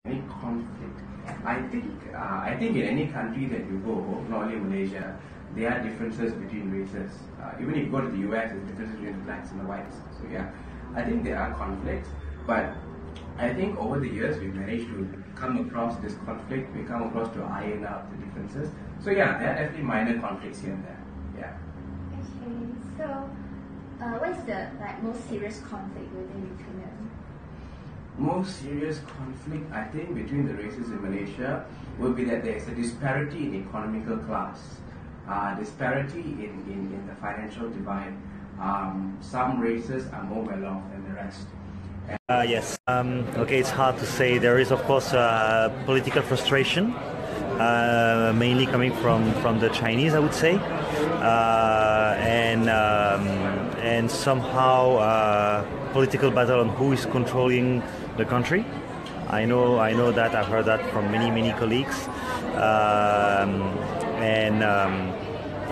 Any conflict? I think in any country that you go, not only Malaysia, there are differences between races. Even if you go to the US, there's differences between the blacks and the whites. So yeah, I think there are conflicts, but I think over the years we've managed to come across this conflict. We come across to iron out the differences. So yeah, there are definitely minor conflicts here and there. Yeah. Okay, so what is the most serious conflict within between them? Most serious conflict, I think, between the races in Malaysia will be that there is a disparity in economical class, disparity in the financial divide. Some races are more well off than the rest. Yes. Okay, it's hard to say. There is, of course, political frustration, mainly coming from the Chinese, I would say, and somehow political battle on who is controlling the country. I know that I've heard that from many colleagues,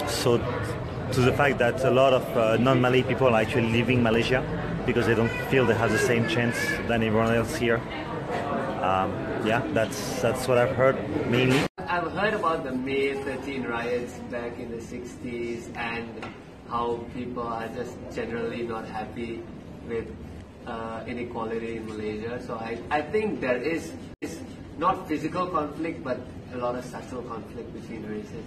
so to the fact that a lot of non-Malay people are actually leaving Malaysia because they don't feel they have the same chance than everyone else here. Yeah, that's what I've heard mainly. I've heard about the May 13 riots back in the 60s and how people are just generally not happy with inequality in Malaysia. So I think there is not physical conflict, but a lot of subtle conflict between races.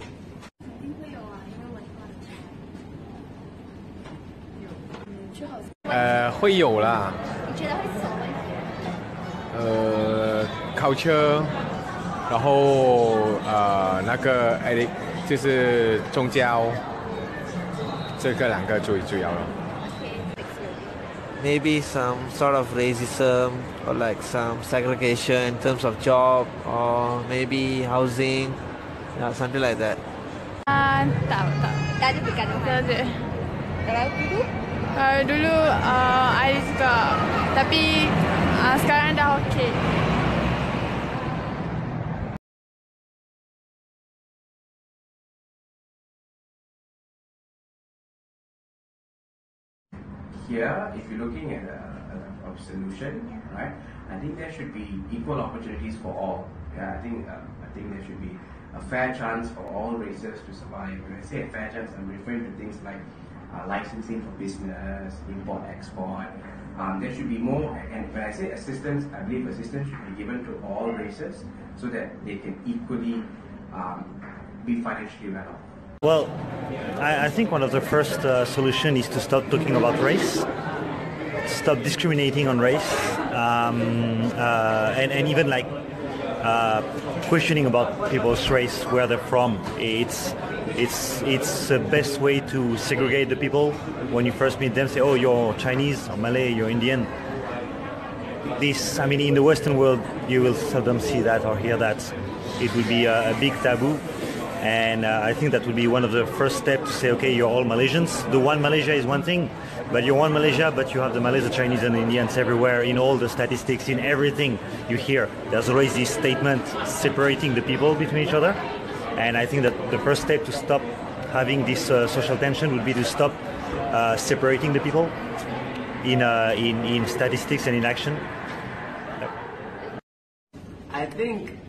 会有啦。你觉得会是什么问题culture， 然后那个就是宗教，这个两个最主要了。Maybe some sort of racism or like some segregation in terms of job or maybe housing, something like that. Tak. Tak ada bergaduhan? Tak ada. Kalau dulu? Dulu ada juga, tapi sekarang dah okey. Here, if you're looking at a solution, right? I think there should be equal opportunities for all. Yeah, I think there should be a fair chance for all races to survive. When I say a fair chance, I'm referring to things like licensing for business, import, export. There should be more, and when I say assistance, I believe assistance should be given to all races so that they can equally be financially well off. Well, I think one of the first solutions is to stop talking about race, stop discriminating on race, and even like questioning about people's race, where they're from. It's the best way to segregate the people. When you first meet them, say, oh, you're Chinese or Malay, you're Indian. I mean, in the Western world, you will seldom see that or hear that. It will be a big taboo. And I think that would be one of the first steps to say, okay, you're all Malaysians. The one Malaysia is one thing, but you're one Malaysia, but you have the Malays, the Chinese and the Indians everywhere in all the statistics, in everything you hear. There's always this statement separating the people between each other. And I think that the first step to stop having this social tension would be to stop separating the people in statistics and in action. I think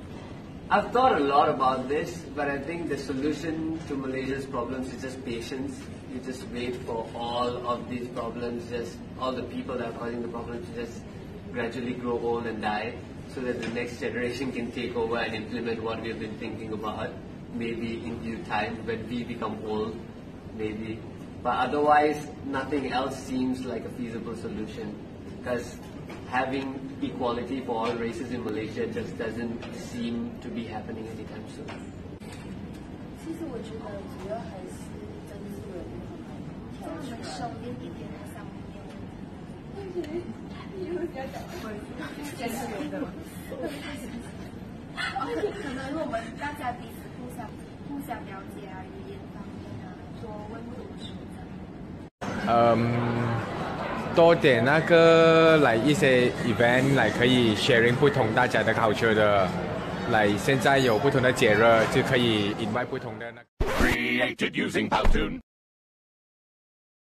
I've thought a lot about this, but I think the solution to Malaysia's problems is just patience. You just wait for all of these problems, all the people that are causing the problems to just gradually grow old and die, so that the next generation can take over and implement what we've been thinking about, maybe in due time when we become old, maybe. But otherwise, nothing else seems like a feasible solution, because having equality for all races in Malaysia just doesn't seem to be happening anytime soon. 其实我觉得主要还是真是有这么瘦一点点在上面。真是有的。可能我们大家彼此互相了解啊，语言方面啊，多温度说多点那个来一些 event 来可以 sharing 不同大家的 culture 的，来现在有不同的节日就可以 invite 不同的那个。Created using Powtoon.